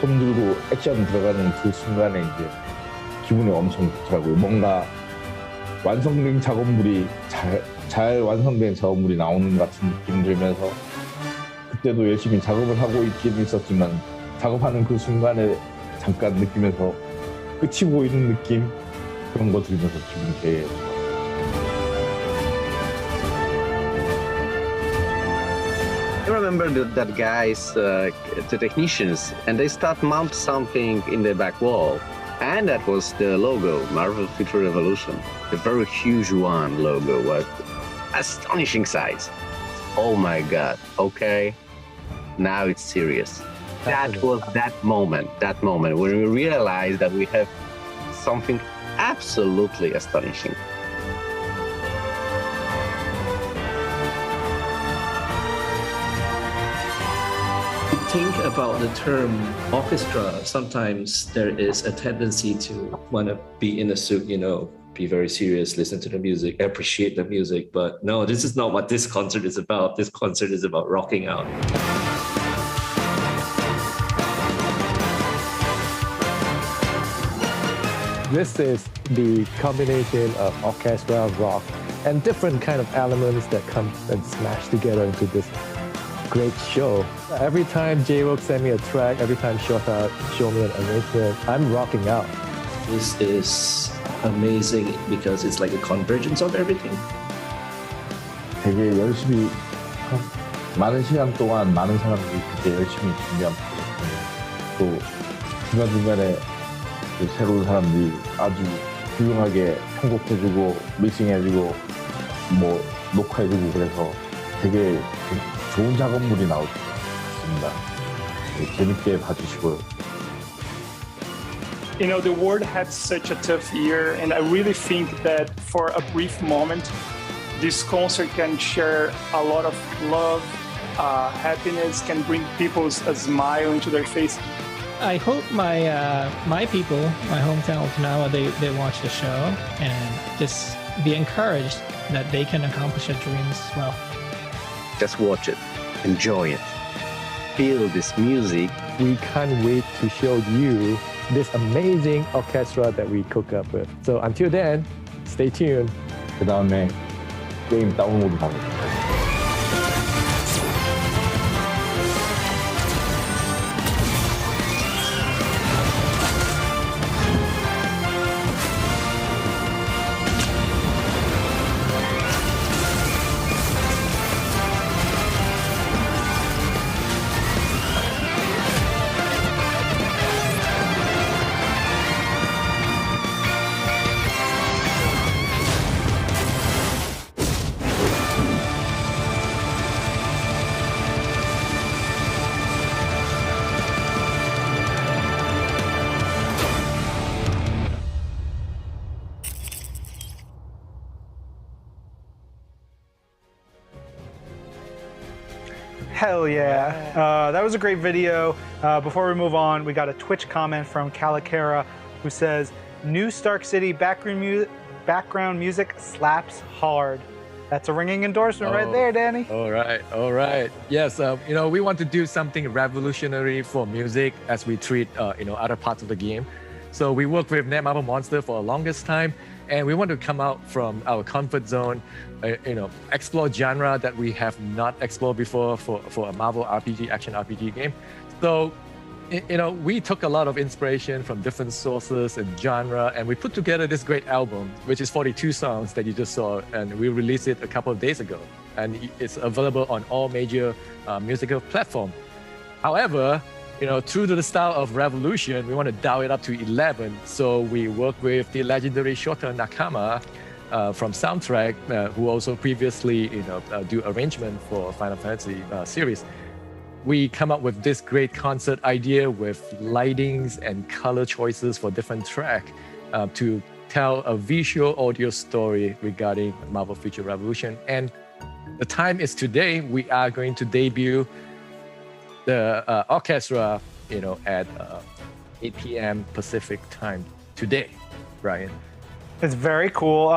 손 들고 액션 들어가는 그 순간에 이제 기분이 엄청 좋더라고요. 뭔가 완성된 작업물이 잘 완성된 작업물이 나오는 같은 느낌 들면서 그때도 열심히 작업을 하고 있긴 있었지만 작업하는 그 순간에 잠깐 느끼면서 끝이 보이는 느낌 그런 거 들으면서 기분이 되게 I remember that guys, the technicians, and they start mount something in the back wall. And that was the logo, Marvel Future Revolution. A very huge one logo with astonishing size. Oh my God, okay. Now it's serious. That was that moment when we realized that we have something absolutely astonishing. Think about the term orchestra. Sometimes there is a tendency to want to be in a suit, be very serious, listen to the music, appreciate the music. But no, this is not what this concert is about. This concert is about rocking out. This is the combination of orchestra, rock, and different kind of elements that come and smash together into this great show. Every time J-Rock send me a track, every time Shota show me an arrangement, I'm rocking out. This is amazing because it's like a convergence of everything. 되게 열심히 많은 시간 동안 많은 사람들이 되게 열심히 준비한 또 중간중간에 그 새로운 사람들이 아주 훌륭하게 편곡해주고 믹싱해주고 뭐 녹화해주고 그래서 되게 좋은 작업물이 나올 것 같습니다. 재밌게 봐주시고요. The world had such a tough year, and I really think that for a brief moment, this concert can share a lot of love, happiness, can bring people a smile into their face. I hope my people, my hometown Okinawa, they watch the show and just be encouraged that they can accomplish their dreams as well. Just watch it, enjoy it, feel this music. We can't wait to show you this amazing orchestra that we cook up with. So until then, stay tuned. 그 다음에 게임 다운로드 하겠습니다. Hell yeah. That was a great video. Before we move on, we got a Twitch comment from Calicara who says, new Stark City background music slaps hard. That's a ringing endorsement right there, Danny. All right. Yes, we want to do something revolutionary for music as we treat, other parts of the game. So we worked with Netmarble Monster for the longest time, and we want to come out from our comfort zone, explore genre that we have not explored before for a Marvel RPG, action RPG game. So, we took a lot of inspiration from different sources and genre, and we put together this great album, which is 42 songs that you just saw, and we released it a couple of days ago. And it's available on all major musical platforms. However, true to the style of Revolution, we want to dial it up to 11. So we work with the legendary Shota Nakama from Soundtrack, who also previously, do arrangement for Final Fantasy series. We come up with this great concert idea with lightings and color choices for different tracks to tell a visual audio story regarding Marvel Future Revolution. And the time is today. We are going to debut the orchestra, at 8 p.m. Pacific time today, Brian. It's very cool.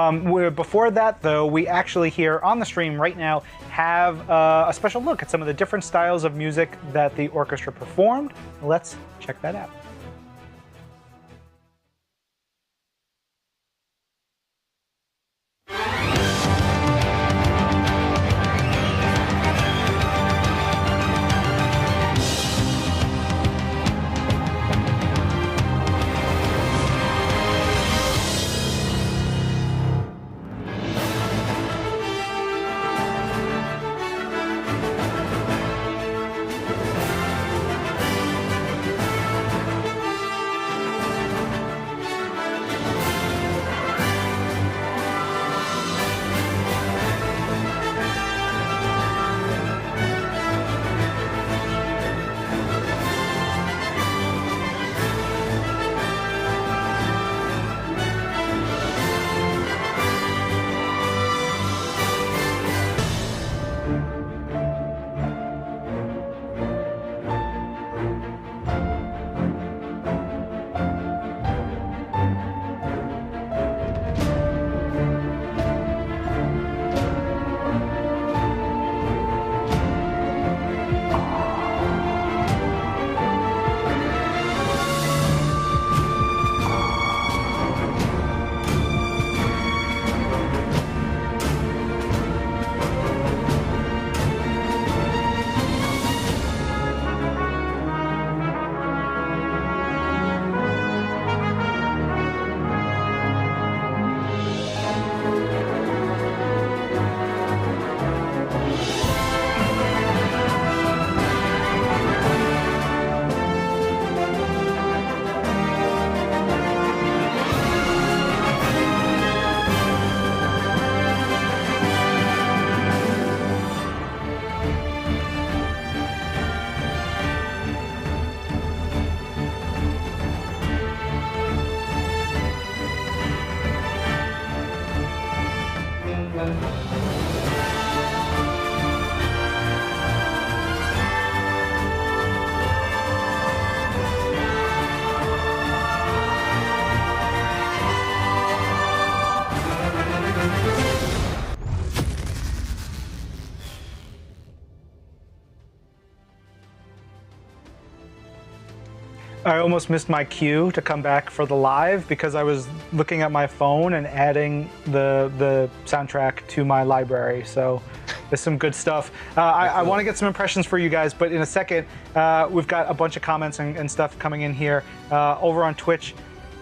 Before that, though, we actually here on the stream right now have a special look at some of the different styles of music that the orchestra performed. Let's check that out. I almost missed my cue to come back for the live because I was looking at my phone and adding the soundtrack to my library. So there's some good stuff. I want to get some impressions for you guys, but in a second, we've got a bunch of comments and stuff coming in here. Over on Twitch,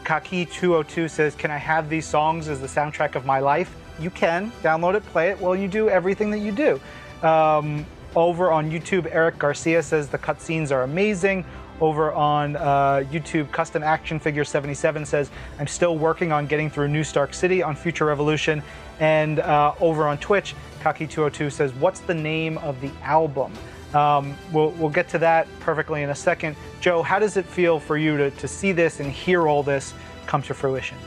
Kaki202 says, can I have these songs as the soundtrack of my life? You can. Download it, play it while you do everything that you do. Over on YouTube, Eric Garcia says the cutscenes are amazing. Over on YouTube, Custom Action Figure 77 says, I'm still working on getting through New Stark City on Future Revolution. And over on Twitch, Kaki202 says, what's the name of the album? We'll get to that perfectly in a second. Joe, how does it feel for you to see this and hear all this come to fruition?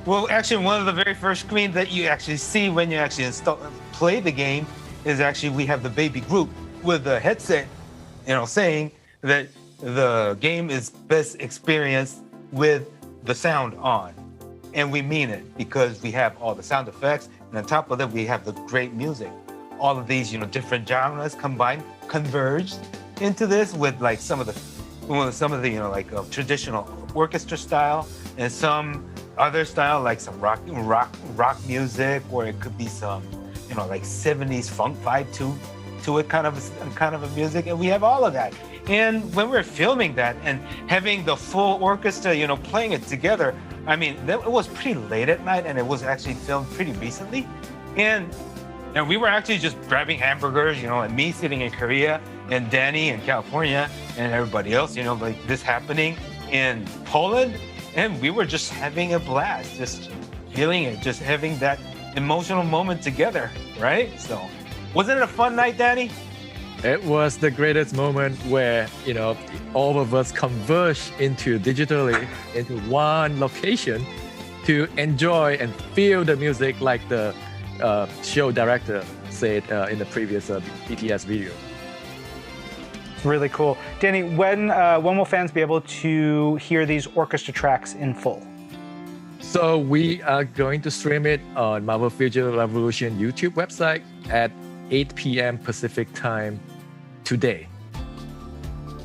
Well, actually, one of the very first screens that you actually see when you actually play the game is actually we have the baby group with the headset, saying that the game is best experienced with the sound on. And we mean it because we have all the sound effects, and on top of that, we have the great music. All of these, different genres combined, converged into this with like some of the traditional orchestra style and some other style, like some rock music, or it could be some, like 70s funk vibe to it, kind of a music, and we have all of that. And when we're filming that and having the full orchestra, playing it together, I mean, it was pretty late at night, and it was actually filmed pretty recently. And we were actually just grabbing hamburgers, and me sitting in Korea, and Danny in California, and everybody else, like this happening in Poland. And we were just having a blast, just feeling it, just having that emotional moment together, right? So, wasn't it a fun night, Danny? It was the greatest moment where, all of us converged digitally into one location to enjoy and feel the music like the show director said in the previous BTS video. It's really cool. Danny, when will fans be able to hear these orchestra tracks in full? So we are going to stream it on Marvel Future Revolution YouTube website at 8 p.m. Pacific time today.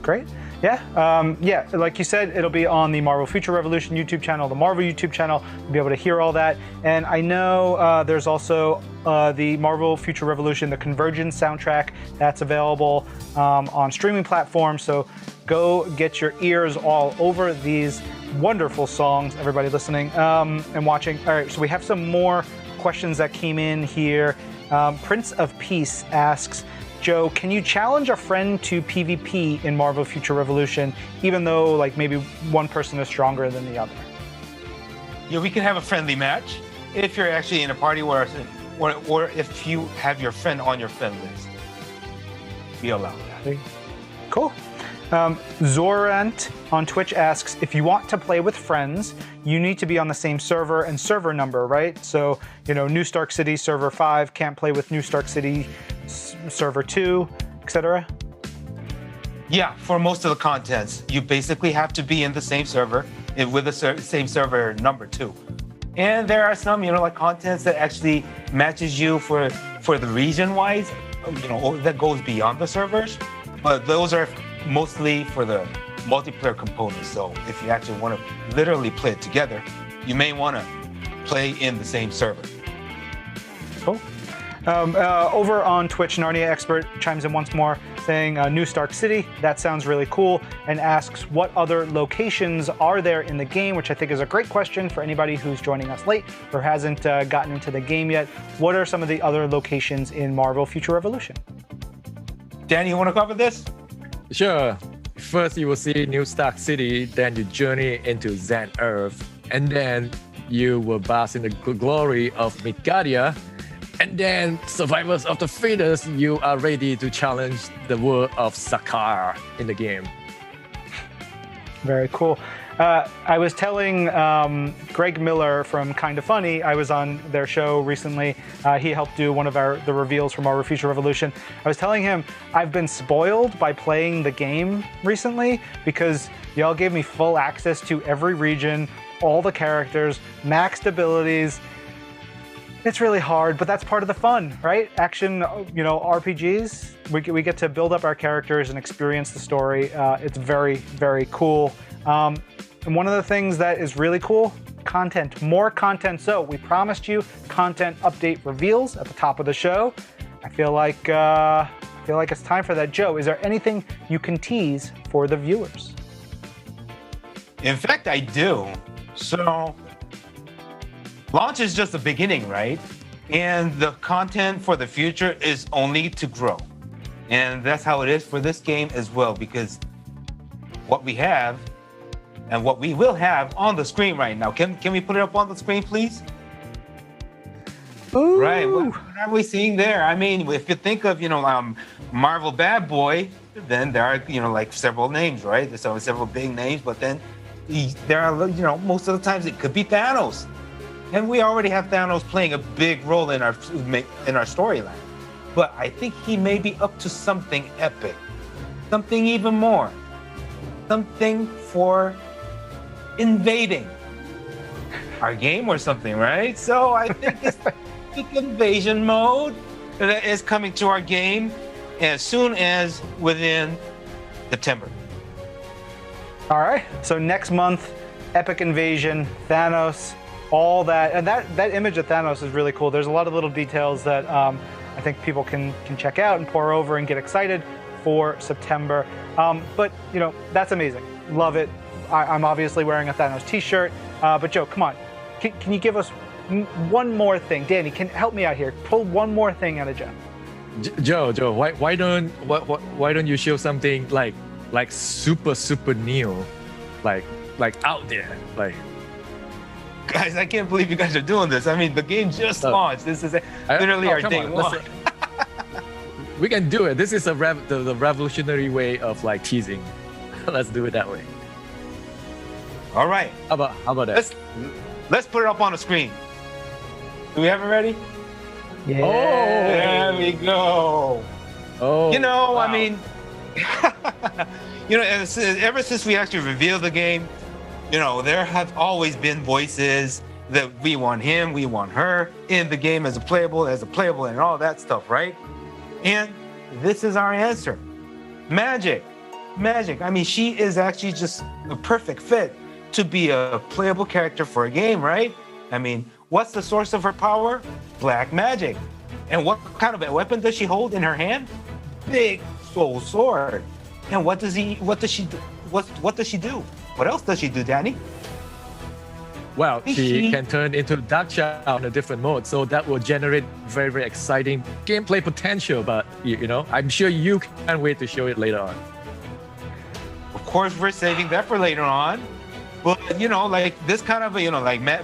Great. Yeah, like you said, it'll be on the Marvel Future Revolution YouTube channel, the Marvel YouTube channel. You'll be able to hear all that. And I know there's also the Marvel Future Revolution, the Convergence soundtrack that's available on streaming platforms. So go get your ears all over these wonderful songs, everybody listening and watching. All right, so we have some more questions that came in here. Prince of Peace asks, Joe, can you challenge a friend to PvP in Marvel Future Revolution, even though like maybe one person is stronger than the other? Yeah, we can have a friendly match if you're actually in a party or if you have your friend on your friend list. We allow that. Cool. Zorant on Twitch asks, if you want to play with friends, you need to be on the same server and server number, right? So, New Stark City server 5 can't play with New Stark City server 2, etc. Yeah, for most of the contents, you basically have to be in the same server with the same server number 2. And there are some, like contents that actually matches you for the region-wise, that goes beyond the servers. But those are mostly for the multiplayer components. So if you actually want to literally play it together, you may want to play in the same server. Cool. Over on Twitch, Narnia Expert chimes in once more saying New Stark City, that sounds really cool, and asks what other locations are there in the game, which I think is a great question for anybody who's joining us late or hasn't gotten into the game yet. What are some of the other locations in Marvel Future Revolution? Danny, you want to cover this? Sure. First, you will see New Stark City, then you journey into Zen Earth, and then you will bask in the glory of Midgardia. And then, survivors of the fittest, you are ready to challenge the world of Sakaar in the game. Very cool. I was telling Greg Miller from Kinda Funny, I was on their show recently. He helped do one of the reveals from Marvel Future Revolution. I was telling him I've been spoiled by playing the game recently because y'all gave me full access to every region, all the characters, maxed abilities. It's really hard, but that's part of the fun, right? Action, RPGs. We get to build up our characters and experience the story. It's very, very cool. And one of the things that is really cool, content, more content. So we promised you content update reveals at the top of the show. I feel like it's time for that. Joe, is there anything you can tease for the viewers? In fact, I do. So, launch is just the beginning, right? And the content for the future is only to grow. And that's how it is for this game as well, because what we have and what we will have on the screen right now. Can we put it up on the screen, please? Ooh. Right. What are we seeing there? I mean, if you think of, Marvel Bad Boy, then there are, like several names, right? There's several big names, but then there are, most of the times it could be Thanos. And we already have Thanos playing a big role in our storyline. But I think he may be up to something epic, something even more, something for invading our game or something, right? So I think it's big invasion mode that is coming to our game as soon as within September. All right, so next month, epic invasion, Thanos, all that. And that image of Thanos is really cool. There's a lot of little details that I think people can check out and pour over and get excited for September. But, that's amazing. Love it. I'm obviously wearing a Thanos t-shirt. But Joe, come on. Can you give us one more thing? Danny, help me out here. Pull one more thing out of Joe. Joe, why don't you show something like super new, like out there, like. Guys, I can't believe you guys are doing this. I mean, the game just launched. This is literally our day one. We can do it. This is the revolutionary way of teasing. Let's do it that way. All right. How about that? Let's put it up on the screen. Do we have it ready? Yeah. Oh, there we go. Oh. Wow. I mean, ever since we actually revealed the game, there have always been voices that we want him, we want her in the game as a playable, and all that stuff, right? And this is our answer. Magic. I mean, she is actually just a perfect fit to be a playable character for a game, right? I mean, what's the source of her power? Black magic. And what kind of a weapon does she hold in her hand? Big soul sword. And what does she do? What does she do? What else does she do, Danny? Well, she can turn into Dark Child in a different mode, so that will generate very, very exciting gameplay potential. But I'm sure you can't wait to show it later on. Of course, we're saving that for later on. But this kind of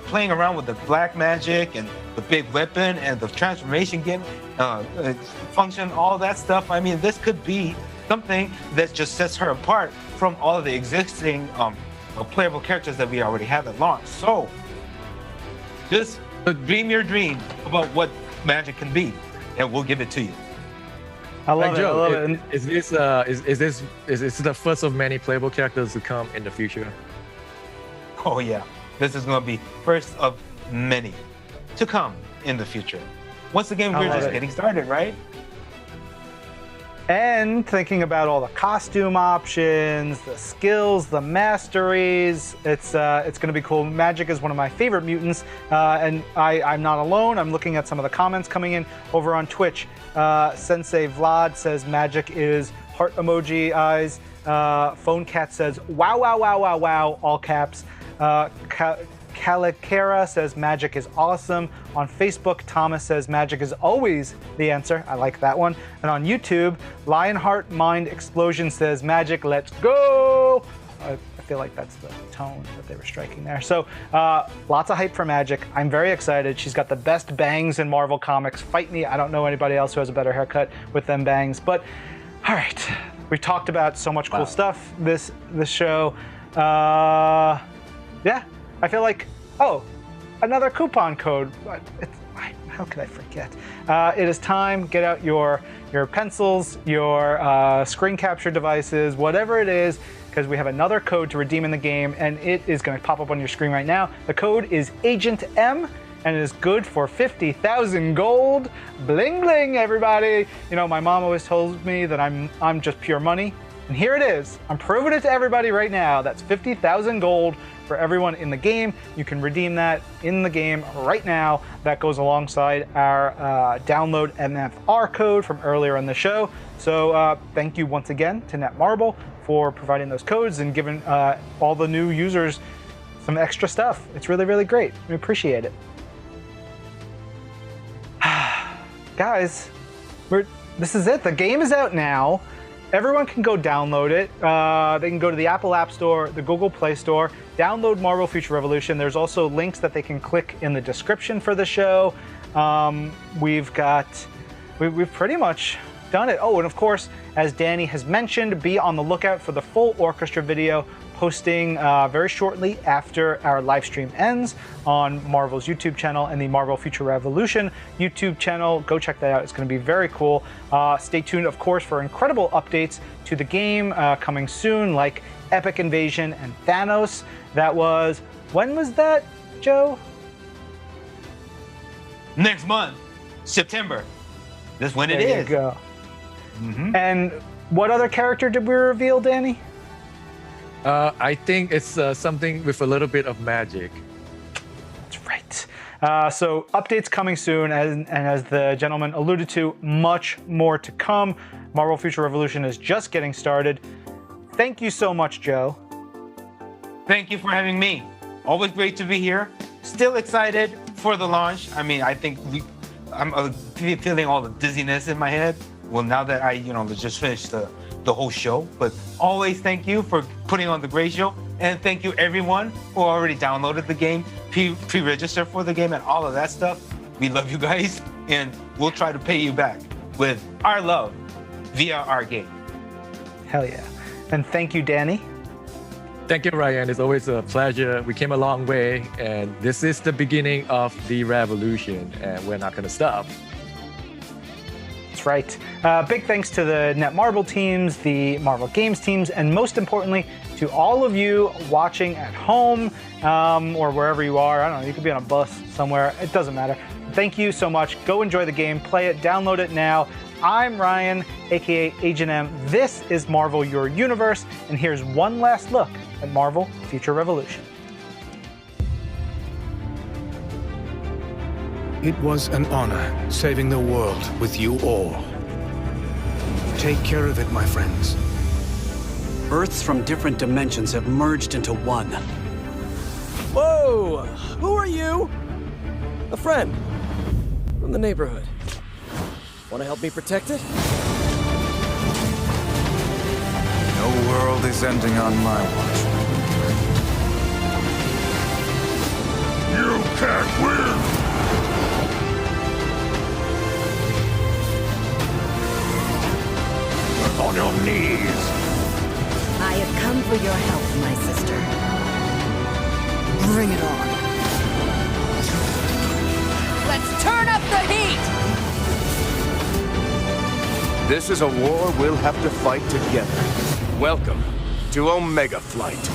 playing around with the black magic and the big weapon and the transformation game function, all that stuff. I mean, this could be something that just sets her apart from all of the existing playable characters that we already have at launch. So, just dream your dream about what magic can be, and we'll give it to you. I love it. Joe, I love it. Is this the first of many playable characters to come in the future? Oh yeah, this is going to be first of many to come in the future. Once again, we're just getting started, right? And thinking about all the costume options, the skills, the masteries, it's going to be cool. Magic is one of my favorite mutants, and I'm not alone. I'm looking at some of the comments coming in over on Twitch. Sensei Vlad says Magic is heart emoji eyes. Phone Cat says wow, wow, wow, wow, wow, all caps. Calicera says Magic is awesome. On Facebook, Thomas says Magic is always the answer. I like that one. And on YouTube, Lionheart Mind Explosion says Magic, let's go. I feel like that's the tone that they were striking there. So lots of hype for Magic. I'm very excited. She's got the best bangs in Marvel Comics. Fight me. I don't know anybody else who has a better haircut with them bangs. But all right, we talked about so much cool stuff this show. Yeah, I feel like, oh, another coupon code. How could I forget? It is time. Get out your pencils, your screen capture devices, whatever it is, because we have another code to redeem in the game, and it is going to pop up on your screen right now. The code is Agent M, and it is good for 50,000 gold. Bling bling, everybody. You know, my mom always told me that I'm just pure money, and here it is. I'm proving it to everybody right now. That's 50,000 gold for everyone in the game. You can redeem that in the game right now. That goes alongside our download MFR code from earlier in the show. So thank you once again to Netmarble for providing those codes and giving all the new users some extra stuff. It's really, really great. We appreciate it. Guys, this is it. The game is out now. Everyone can go download it. They can go to the Apple App Store, the Google Play Store, download Marvel Future Revolution. There's also links that they can click in the description for the show. We've pretty much done it. Oh, and of course, as Danny has mentioned, be on the lookout for the full orchestra video posting very shortly after our live stream ends on Marvel's YouTube channel and the Marvel Future Revolution YouTube channel. Go check that out. It's going to be very cool. Stay tuned, of course, for incredible updates to the game coming soon, like Epic Invasion and Thanos. That was, when was that, Joe? Next month, September. That's when it is. There you go. And what other character did we reveal, Danny? I think it's something with a little bit of magic. That's right. So updates coming soon, and as the gentleman alluded to, much more to come. Marvel Future Revolution is just getting started. Thank you so much, Joe. Thank you for having me. Always great to be here. Still excited for the launch. I mean, I think I'm feeling all the dizziness in my head. Well, now that I, just finished the whole show, but always thank you for putting on the great show, and thank you everyone who already downloaded the game, pre-registered for the game, and all of that stuff. We love you guys, and we'll try to pay you back with our love via our game. Hell yeah. And thank you, Danny. Thank you, Ryan. It's always a pleasure. We came a long way, and this is the beginning of the revolution, and we're not going to stop. That's right. Big thanks to the Netmarble teams, the Marvel Games teams, and most importantly, to all of you watching at home or wherever you are. I don't know, you could be on a bus somewhere. It doesn't matter. Thank you so much. Go enjoy the game. Play it. Download it now. I'm Ryan, aka Agent M. This is Marvel Your Universe, and here's one last look at Marvel Future Revolution. It was an honor saving the world with you all. Take care of it, my friends. Earths from different dimensions have merged into one. Whoa! Who are you? A friend from the neighborhood. Want to help me protect it? No world is ending on my watch. You can't win! On your knees. I have come for your help, my sister. Bring it on. Let's turn up the heat! This is a war we'll have to fight together. Welcome to Omega Flight.